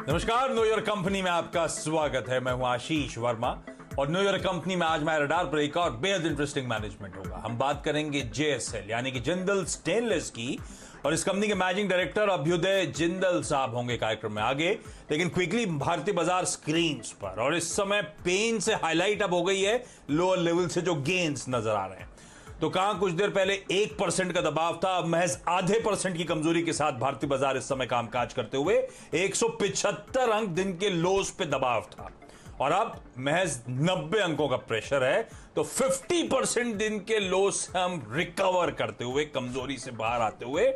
नमस्कार, know your company में आपका स्वागत है। मैं हूं आशीष वर्मा और नो योर कंपनी में आज मेरे रडार पर एक और बेहद इंटरेस्टिंग मैनेजमेंट होगा। हम बात करेंगे जेएसएल यानी कि जिंदल स्टेनलेस की, और इस कंपनी के मैनेजिंग डायरेक्टर अभ्युदय जिंदल साहब होंगे कार्यक्रम में आगे। लेकिन क्विकली भारतीय बाजार स्क्रीन पर, और इस समय पेन से हाईलाइट अब हो गई है लोअर लेवल से जो गेन्स नजर आ रहे हैं। तो कहां कुछ देर पहले 1% का दबाव था, अब महज आधे % की कमजोरी के साथ भारतीय बाजार इस समय कामकाज करते हुए 175 अंक दिन के लोस पे दबाव था, और अब महज 90 अंकों का प्रेशर है। तो 50% दिन के लोस हम रिकवर करते हुए, कमजोरी से बाहर आते हुए।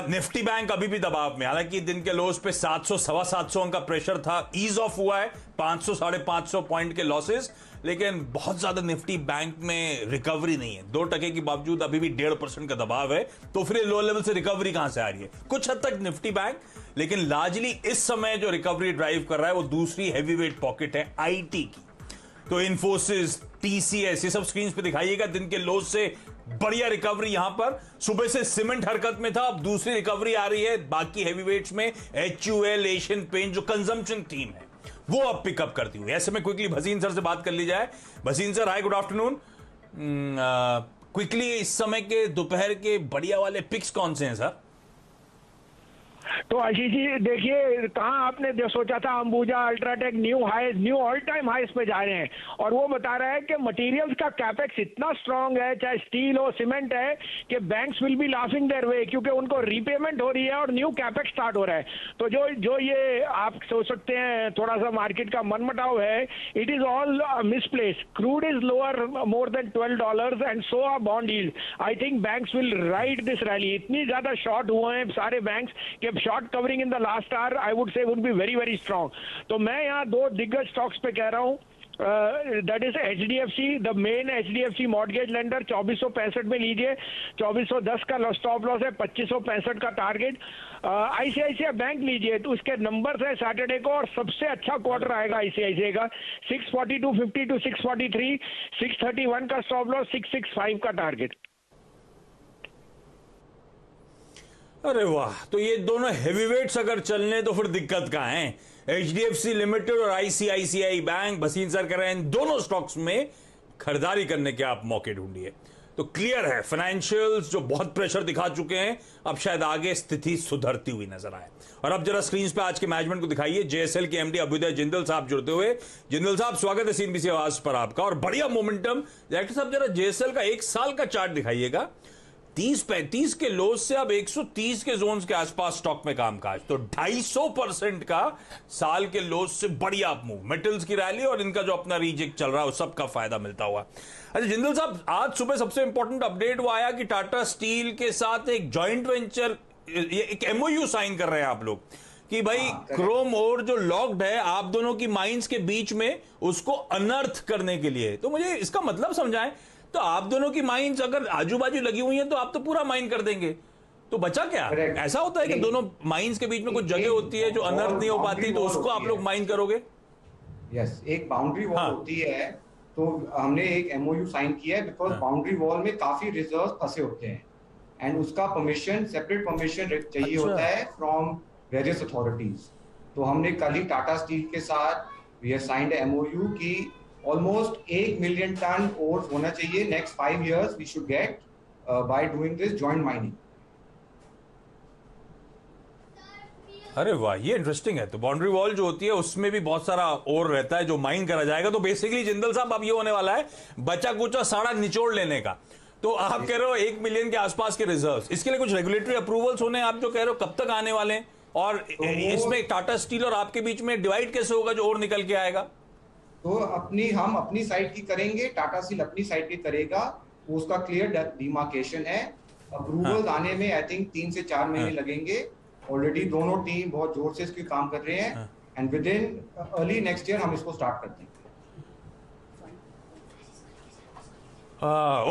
निफ्टी बैंक अभी भी दबाव में, हालांकि दिन के लोस पे 700 सवा 700 अंक का प्रेशर था, ईज ऑफ हुआ है 500 साढ़े 500 पॉइंट के लॉसेस, लेकिन बहुत ज्यादा निफ्टी बैंक में रिकवरी नहीं है। 2% के बावजूद अभी भी 1.5% का दबाव है। तो फिर लो लेवल से रिकवरी कहां से आ रही है? कुछ हद तक निफ्टी बैंक, लेकिन लार्जली इस समय जो रिकवरी ड्राइव कर रहा है वो दूसरी हैवीवेट पॉकेट है आईटी की। तो इन्फोसिस, टीसीएस, ये सब स्क्रीन पे दिखाइएगा। दिन के लोस से बढ़िया रिकवरी यहां पर। सुबह से सीमेंट हरकत में था, अब दूसरी रिकवरी आ रही है। बाकी हैवीवेट्स में एचयूएल, एशियन पेंट जो कंजम्पशन थीम है वो अब पिकअप करती हुई। ऐसे में क्विकली भसीन सर से बात कर ली जाए। भसीन सर, हाय, गुड आफ्टरनून। क्विकली इस समय के दोपहर के बढ़िया वाले पिक्स कौन से हैं सर? तो आशीष जी देखिए, कहाँ आपने जो सोचा था Ambuja, UltraTech new all time highs पे जा रहे हैं, और वो बता रहा है कि मटेरियल्स का कैपेक्स इतना स्ट्रांग है, चाहे स्टील हो, सीमेंट है, कि banks will be laughing their way, क्योंकि उनको रीपेमेंट हो रही है और न्यू कैपेक्स स्टार्ट हो रहा है। तो जो ये आप सोच सकते हैं थोड़ा सा मार्केट का मनमुटाव है, it is all misplace. Crude is lower more than $12 and so are bond yield. I think banks will ride this rally. इतनी ज्यादा शॉर्ट हुए हैं सारे बैंक्स कि short covering in the last hour I would say would be very very strong. तो मैं यहाँ दो दिग्गज स्टॉक्स पे कह रहा हूँ, that is HDFC, the main HDFC mortgage lender. 2465 में लीजिए, 2410 का स्टॉप लॉस है, 2565 का टारगेट। आईसीआईसीआई बैंक लीजिए, तो उसके नंबर्स है सैटरडे को, और सबसे अच्छा क्वार्टर आएगा आईसीआईसीआई का। 642.50 टू 643, 631 का स्टॉप लॉस, 665 का टारगेट। अरे वाह, तो ये दोनों हेवीवेट्स अगर चलने तो फिर दिक्कत कहां है? एचडीएफसी लिमिटेड और आईसीआईसीआई बैंक, भसीन सर कर रहे हैं, इन दोनों स्टॉक्स में खरीदारी करने के आप मौके ढूंढिए। तो क्लियर है, फाइनेंशियल्स जो बहुत प्रेशर दिखा चुके हैं, अब शायद आगे स्थिति सुधरती हुई नजर आए। और अब जरा स्क्रीन पे आज के मैनेजमेंट को दिखाइए। जेएसएल के एमडी अभ्युदय जिंदल साहब जुड़ते हुए। जिंदल साहब, स्वागत है सीएनबीसी आवाज पर आपका, और बढ़िया मोमेंटम। डायरेक्टर साहब, जरा जेएसएल का 1 साल का चार्ट दिखाइएगा। 30-35 के लोस से अब 130 के जोन के आसपास स्टॉक में कामकाज, तो 250% का साल के लोस से बढ़िया अप मूव। मेटल्स की रैली और इनका जो अपना रीजेक्ट चल रहा है, सबका फायदा मिलता हुआ। अच्छा जिंदल साहब, आज सुबह सबसे इंपॉर्टेंट अपडेट वो आया कि टाटा स्टील के साथ एक जॉइंट वेंचर, एक एमओयू साइन कर रहे हैं आप लोग कि भाई क्रोम और जो लॉक्ड है आप दोनों की माइंस के बीच में, उसको अनर्थ करने के लिए। तो मुझे इसका मतलब समझाएं। तो आप दोनों की माइंस अगर आजू बाजू लगी हुई हैं तो आप तो पूरा माइन कर देंगे, तो बचा क्या? ऐसा होता है कि दोनों माइंस के बीच में कुछ जगह होती है जो अनर्थ नहीं हो पाती, तो उसको आप लोग माइन करोगे? यस, एक बाउंड्री वॉल होती है। तो हमने एक एमओयू साइन किया है, बिकॉज बाउंड्री वॉल में काफी रिजर्व फंसे होते हैं, एंड उसका परमिशन, सेपरेट परमिशन चाहिए होता है फ्रॉम वेरियस अथॉरिटीज। तो हमने कल ही टाटा स्टील के साथ वी हैव साइंड एमओयू की ऑलमोस्ट 1 मिलियन टन ओर होना चाहिए next 5 years we should get by doing this joint mining. अरे वाह, ये इंटरेस्टिंग है। तो बाउंड्री वॉल जो होती है उसमें भी बहुत सारा और रहता है जो माइन करा जाएगा। तो बेसिकली जिंदल साहब, अब ये होने वाला है बचा कुचा सारा निचोड़ लेने का। तो आप कह रहे हो 1 मिलियन के आसपास के रिजर्व्स, इसके लिए कुछ रेगुलेटरी अप्रूवल्स होने, आप जो कह रहे हो कब तक आने वाले हैं? और तो इसमें टाटा स्टील और आपके बीच में डिवाइड कैसे होगा जो और निकल के आएगा? तो हम अपनी साइड की करेंगे, टाटा स्टील अपनी साइड की करेगा, उसका क्लियर डिमार्केशन है। अप्रूवल आने में आई थिंक 3 से 4 महीने लगेंगे। ऑलरेडी दोनों टीम बहुत जोर से इसकी काम कर रहे हैं, and with in early next year हम इसको स्टार्ट कर देंगे।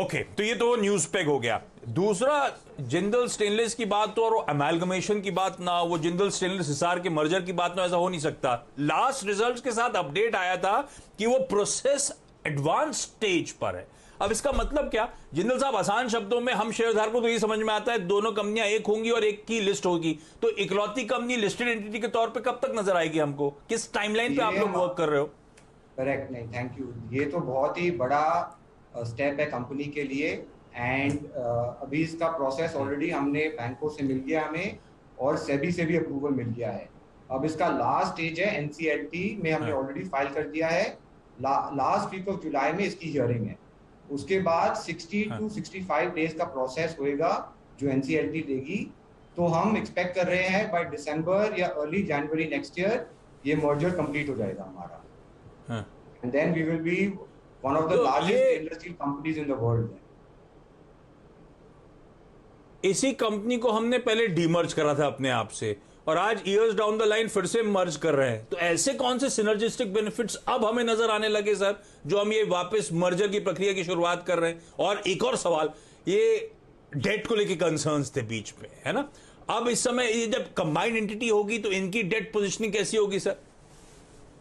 ओके, तो ये तो न्यूज पेग हो गया। दूसरा, जिंदल स्टेनलेस की बात तो, और अमेलगमेशन की बात ना, वो जिंदल स्टेनलेस हिसार के मर्जर की बात ना, ऐसा हो नहीं सकता। लास्ट रिजल्ट्स के साथ अपडेट आया था कि वो प्रोसेस एडवांस स्टेज पर है। अब इसका मतलब क्या जिंदल साहब, आसान शब्दों में हम शेयरधारकों को तो ये समझ में आता है दोनों कंपनियां एक होंगी और एक की लिस्ट होगी, तो इकलौती कंपनी लिस्टेड एंटिटी के तौर पे कब तक नजर आएगी हमको? किस टाइमलाइन पे आप लोग वर्क कर रहे हो? करेक्ट, नहीं थैंक यू, ये तो बहुत ही बड़ा स्टेप है कंपनी के लिए। एंड अभी इसका प्रोसेस ऑलरेडी हमने बैंकों से मिल गया हमें, और सेबी से भी अप्रूवल मिल गया है। अब इसका लास्ट स्टेज है, एनसीएलटी में हमने ऑलरेडी फाइल कर दिया है। लास्ट वीक ऑफ जुलाई में इसकी हियरिंग है। उसके बाद 60 to 65 डेज का प्रोसेस होएगा जो एनसीएलटी देगी। तो हम एक्सपेक्ट कर रहे हैं बाय दिसंबर या अर्ली जनवरी नेक्स्ट ईयर ये मर्जर कंप्लीट हो जाएगा हमारा। And then we will be one of the largest stainless steel companies in the world. इसी कंपनी को हमने पहले डीमर्ज करा था अपने आप से, और आज ईयर्स डाउन द लाइन फिर से मर्ज कर रहे हैं। तो ऐसे कौन से सिनर्जिस्टिक बेनिफिट्स अब हमें नजर आने लगे सर, जो हम ये वापस मर्जर की प्रक्रिया की शुरुआत कर रहे हैं? और एक और सवाल, ये डेट को लेके कंसर्न्स थे बीच में, है ना? अब इस समय ये जब कंबाइंड एंटिटी होगी तो इनकी डेट पोजीशनिंग कैसी होगी सर?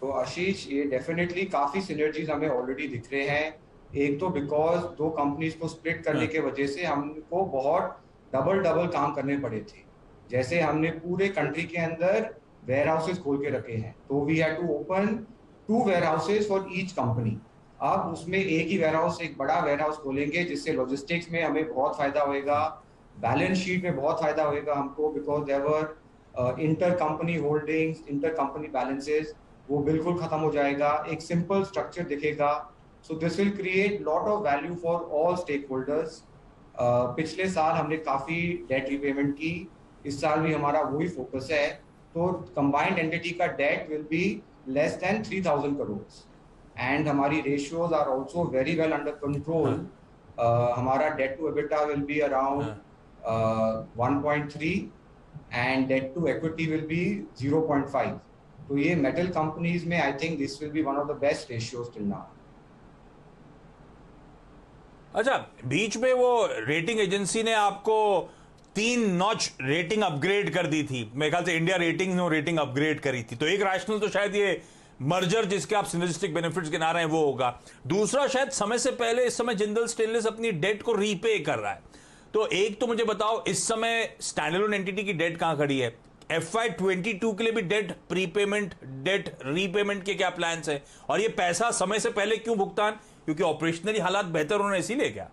तो आशीष, ये डेफिनेटली काफी सिनर्जीज हमें ऑलरेडी दिख रहे हैं। एक तो बिकॉज दो कंपनीज को स्प्लिट करने के वजह से हमको बहुत डबल काम करने पड़े थे। जैसे हमने पूरे कंट्री के अंदर वेयर हाउसेज खोल के रखे हैं, तो we had to open 2 warehouses for each company. अब उसमें एक ही वेयर हाउस, एक बड़ा वेयर हाउस खोलेंगे, जिससे लॉजिस्टिक्स में हमें बहुत फायदा होएगा, बैलेंस शीट में बहुत फायदा होएगा हमको, because their inter company holdings, inter company balances, वो बिल्कुल खत्म हो जाएगा। एक सिंपल स्ट्रक्चर दिखेगा। So this will create lot of value for all stakeholders. पिछले साल हमने काफी डेट रिपेमेंट की, इस साल भी हमारा वही फोकस है। तो कंबाइंड एंटिटी का debt will be less than 3000 crore and हमारी ratios are also very well under control. हमारा debt to EBITDA will be around 1.3 and debt to equity will be 0.5। तो ये मेटल कंपनीज में I think this will be one of the best ratios till now. अच्छा, बीच में वो rating agency ने आपको 3 नॉच रेटिंग अपग्रेड कर दी थी, मेरे ख्याल से इंडिया रेटिंग ने रेटिंग अपग्रेड करी थी। तो एक रैशनल तो शायद ये मर्जर जिसके आप सिनर्जिस्टिक बेनिफिट्स गिना रहे हैं वो होगा। दूसरा, शायद समय से पहले इस समय जिंदल स्टेनलेस अपनी डेट को रीपे कर रहा है। तो एक तो मुझे बताओ, इस समय स्टैंडअलोन एंटिटी की डेट कहां खड़ी है? FY22 के लिए भी डेट प्रीपेमेंट, डेट रीपेमेंट के क्या प्लान्स है? और ये पैसा समय से पहले क्यों भुगतान? क्योंकि ऑपरेशनली हालात बेहतर होने इसीलिए क्या?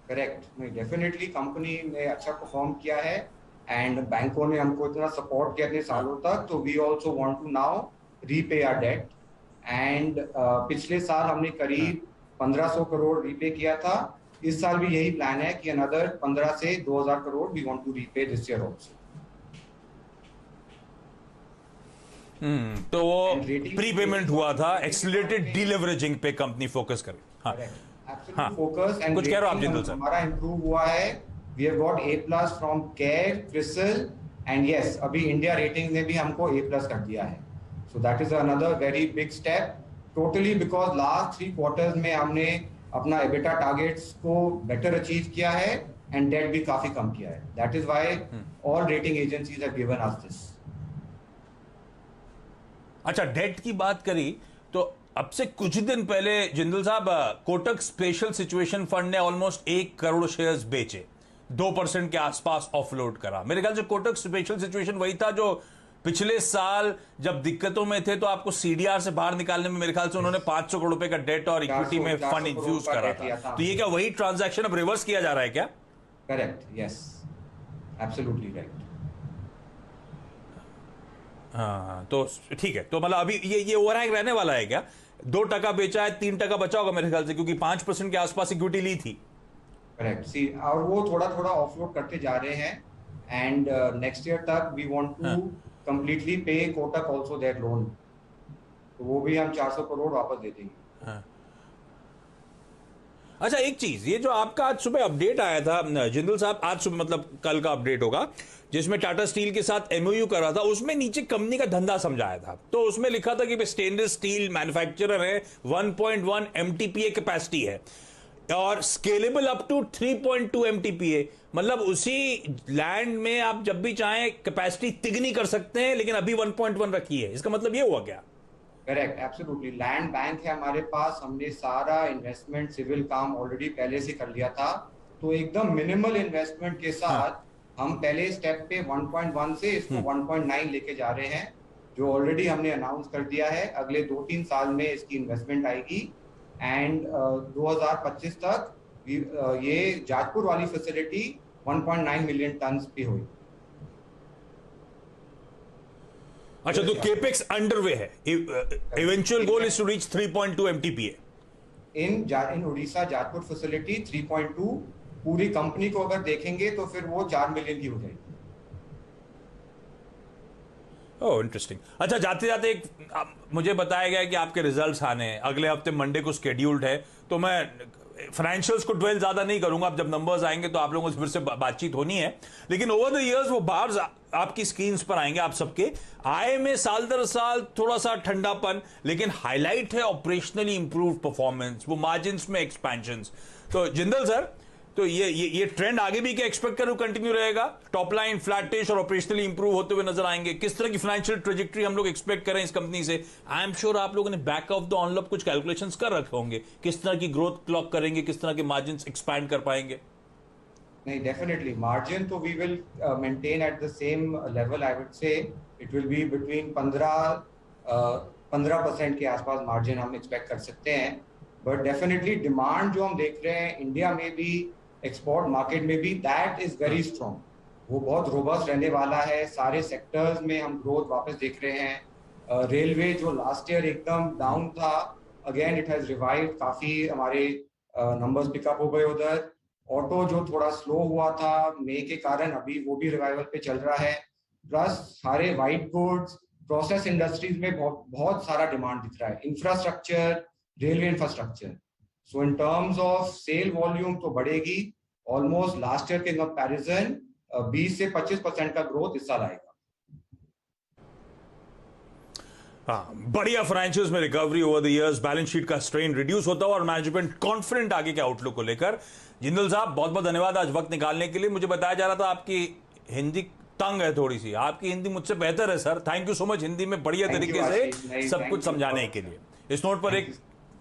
करेक्ट, नहीं डेफिनेटली कंपनी ने अच्छा परफॉर्म किया है एंड बैंकों ने हमको इतना सपोर्ट किया इतने सालों तक, तो we also want to now repay our debt. And पिछले साल हमने करीब 1500 करोड़ रीपे किया था। इस साल भी यही प्लान है कि अनदर 15 से 2000 crore we want to repay this year also. तो वो प्रीपेमेंट हुआ था, एक्सीलरेटेड डीलेवरेजिंग पे कंपनी फोकस करे। हाँ, हाँ, फोकस एंड कुछ कह रहे हो आप जिंदल सर? हमारा इंप्रूव हुआ है। We have got A+ from CARE, CRISIL and yes, अभी इंडिया रेटिंग ने भी हमको A+ कर दिया है। So that is another very big step totally, because last 3 quarters में हमने अपना एबिटा टारगेट्स को बेटर अचीव किया है एंड डेट भी काफी कम किया है। That is why all rating agencies have given us this. अच्छा, डेट की बात करी तो अब से कुछ दिन पहले जिंदल साहब, कोटक स्पेशल सिचुएशन फंड ने ऑलमोस्ट 1 करोड़ शेयर्स बेचे, 2% के आसपास ऑफलोड करा। मेरे ख्याल से कोटक स्पेशल सिचुएशन वही था जो पिछले साल जब दिक्कतों में थे तो आपको सीडीआर से बाहर निकालने में मेरे ख्याल से उन्होंने 500 करोड़ रुपए का डेट और इक्विटी में फंड इंफ्यूज करा था। तो ये क्या वही ट्रांजैक्शन अब रिवर्स किया जा रहा है क्या? Correct, yes, absolutely right. हाँ, तो ठीक है। तो मतलब अभी ये ओवरहैंग रहने वाला है क्या? 2% बेचा है, 3% बचा होगा मेरे ख्याल से, क्योंकि 5% के आसपास इक्विटी ली थी। करेक्ट, सी, और वो थोड़ा थोड़ा ऑफलोड करते जा रहे हैं एंड नेक्स्ट ईयर तक वी वांट टू कंप्लीटली पे कोटक आल्सो देयर लोन। तो वो भी हम 400 करोड़ वापस दे देंगे। हाँ। अच्छा, एक चीज, ये जो आपका आज सुबह अपडेट आया था जिंदल साहब, आज सुबह मतलब कल का अपडेट होगा, जिसमें टाटा स्टील के साथ MOU कर रहा था, उसमें नीचे कंपनी का धंधा समझाया था। तो उसमें लिखा था कि स्टेनलेस स्टील मैन्युफैक्चरर है, 1.1 MTPA कैपेसिटी है और स्केलेबल अप टू 3.2 MTPA। मतलब उसी लैंड में आप जब भी चाहें कैपेसिटी तिगनी कर सकते हैं, लेकिन अभी 1.1 रखी है। इसका मतलब ये हुआ क्या? Correct, absolutely. लैंड बैंक है हमारे पास, हमने सारा इन्वेस्टमेंट सिविल काम ऑलरेडी पहले से कर लिया था, तो एकदम मिनिमल इन्वेस्टमेंट के साथ हम पहले स्टेप पे 1.1 से इसको 1.9 लेके जा रहे हैं, जो ऑलरेडी हमने अनाउंस कर दिया है। अगले 2-3 साल में इसकी इन्वेस्टमेंट आएगी एंड 2025 तक ये जाजपुर वाली फैसिलिटी 1.9 मिलियन टन पे हुई। अच्छा, तो केपेक्स अंडरवे है, eventual goal is to reach 3.2 MTPA in Orissa Jajpur facility 3.2, पूरी कंपनी को अगर देखेंगे तो फिर वो 4 मिलियन की हो जाएगी। Oh interesting. अच्छा, जाते जाते एक मुझे बताया गया कि आपके रिजल्ट्स आने हैं अगले हफ्ते, मंडे को स्केड्यूल्ड है, तो मैं फाइनेंशियल्स को ड्वेल ज्यादा नहीं करूंगा। अब जब नंबर्स आएंगे तो आप लोगों से फिर से बातचीत होनी है, लेकिन ओवर द इयर्स वो बार्स आपकी स्क्रीन्स पर आएंगे आप सबके। आय में साल दर साल थोड़ा सा ठंडापन, लेकिन हाईलाइट है ऑपरेशनली इंप्रूव परफॉर्मेंस, वो मार्जिन्स में एक्सपेंशन। तो जिंदल सर, तो ये ट्रेंड आगे भी क्या एक्सपेक्ट करूं कंटिन्यू रहेगा? टॉप लाइन फ्लैटिश और ऑपरेशनली इंप्रूव होते हुए नजर आएंगे? किस तरह की फाइनेंशियल ट्रेजेक्टरी हम लोग एक्सपेक्ट करें इस कंपनी से? आई एम श्योर आप लोगों ने बैक ऑफ द एनवेलप कुछ कैलकुलेशंस कर रखे होंगे, किस तरह की ग्रोथ क्लॉक करेंगे, किस तरह के मार्जिन एक्सपैंड कर पाएंगे? नहीं, डेफिनेटली मार्जिन तो we will maintain at the same level. I would say it will be between 15% के आसपास मार्जिन हम एक्सपेक्ट कर सकते हैं। बट डेफिनेटली डिमांड जो हम देख रहे हैं इंडिया में भी, एक्सपोर्ट मार्केट में भी, दैट इज वेरी स्ट्रॉन्ग, वो बहुत रोबस्ट रहने वाला है। सारे सेक्टर्स में हम ग्रोथ वापस देख रहे हैं। रेलवे जो लास्ट ईयर एकदम डाउन था, अगेन इट हैज रिवाइव्ड, काफी हमारे नंबर्स पिकअप हो गए उधर। ऑटो जो थोड़ा स्लो हुआ था मई के कारण, अभी वो भी रिवाइवल पे चल रहा है। प्लस सारे वाइट गुड्स, प्रोसेस इंडस्ट्रीज में बहुत सारा डिमांड दिख रहा है। Infrastructure, railway infrastructure, so in terms of sale volume तो बढ़ेगी ऑलमोस्ट लास्ट ईयर के कंपैरिजन 20 से 25% का ग्रोथ इस साल आएगा। हाँ, बढ़िया फाइनेंशियल्स में recovery over the years, balance sheet का स्ट्रेन रिड्यूस होता हुआ और मैनेजमेंट कॉन्फिडेंट आगे के आउटलुक को लेकर। जिंदल साहब, बहुत बहुत धन्यवाद आज वक्त निकालने के लिए। मुझे बताया जा रहा था आपकी हिंदी तंग है थोड़ी सी, आपकी हिंदी मुझसे बेहतर है sir. Thank you so much Hindi में बढ़िया तरीके से सब कुछ समझाने के लिए। इस नोट पर एक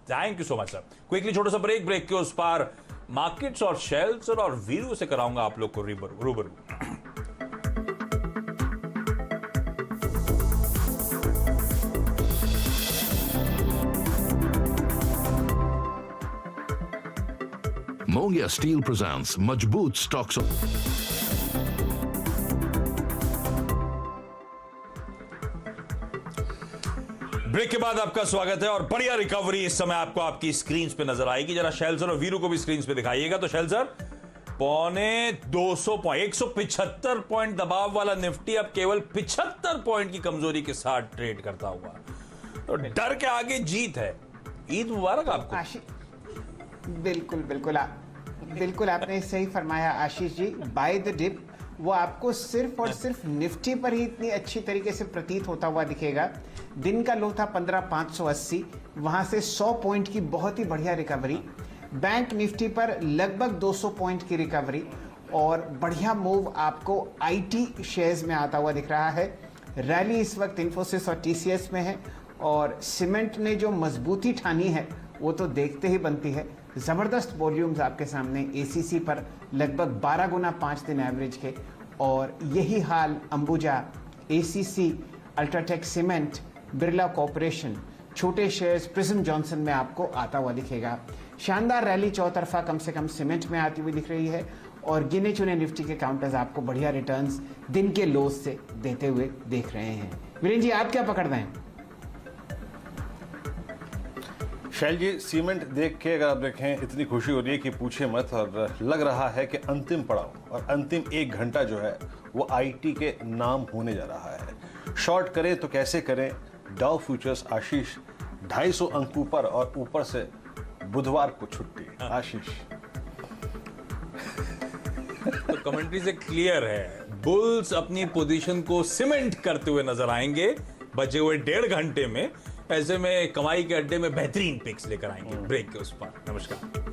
thank you so much sir. Quickly छोटा सा ब्रेक के उस पार मार्केट्स और शेल्स और वीरू से कराऊंगा आप लोग को रूबरू। Mongia Steel presents Majboot Stocks. Break के बाद आपका स्वागत है और बढ़िया रिकवरी इस समय आपको आपकी स्क्रीन पे नजर आएगी। जरा शेल्सर और वीरू को भी स्क्रीन पे दिखाइएगा। तो शेल्सर, 175 पॉइंट दबाव वाला निफ्टी अब केवल 75 पॉइंट की कमजोरी के साथ ट्रेड करता हुआ, तो डर के आगे जीत है। ईद मुबारक आपको। बिल्कुल आपने सही फरमाया Ashish ji. By the dip वो आपको सिर्फ और सिर्फ निफ्टी पर ही इतनी अच्छी तरीके से प्रतीत होता हुआ दिखेगा। दिन का लो था 15,580, वहां से 100 पॉइंट की बहुत ही बढ़िया रिकवरी। बैंक निफ्टी पर लगभग 200 पॉइंट की रिकवरी और बढ़िया मूव आपको आईटी शेयर्स में आता हुआ दिख रहा है। रैली इस वक्त इन्फोसिस और टीसीएस में है और सीमेंट ने जो मजबूती ठानी है वो तो देखते ही बनती है। जबरदस्त वॉल्यूम्स आपके सामने एसीसी पर लगभग 12 गुना 5 दिन एवरेज के, और यही हाल Ambuja, ACC, UltraTech cement, Birla corporation, छोटे शेयर्स प्रिज्म जॉनसन में आपको आता हुआ दिखेगा। शानदार रैली चौतरफा कम से कम सीमेंट में आती हुई दिख रही है और गिने चुने निफ्टी के काउंटर्स आपको बढ़िया रिटर्न्स दिन के लोज से देते हुए देख रहे हैं। वीरेंद्र जी, आप क्या पकड़ रहे हैं? शैल जी, सीमेंट देख के अगर आप देखें इतनी खुशी हो रही है कि पूछे मत, और लग रहा है कि अंतिम पड़ाव और अंतिम 1 घंटा जो है वो आईटी के नाम होने जा रहा है। शॉर्ट करें तो कैसे करें? डाउ फ्यूचर्स आशीष 250 अंक ऊपर और ऊपर से बुधवार को छुट्टी। आशीष, तो कमेंट्री से क्लियर है, बुल्स अपनी पोजीशन को सीमेंट करते हुए नजर आएंगे बचे हुए 1.5 घंटे में। ऐसे में कमाई के अड्डे में बेहतरीन पिक्स लेकर आएंगे ब्रेक के उस पर। नमस्कार।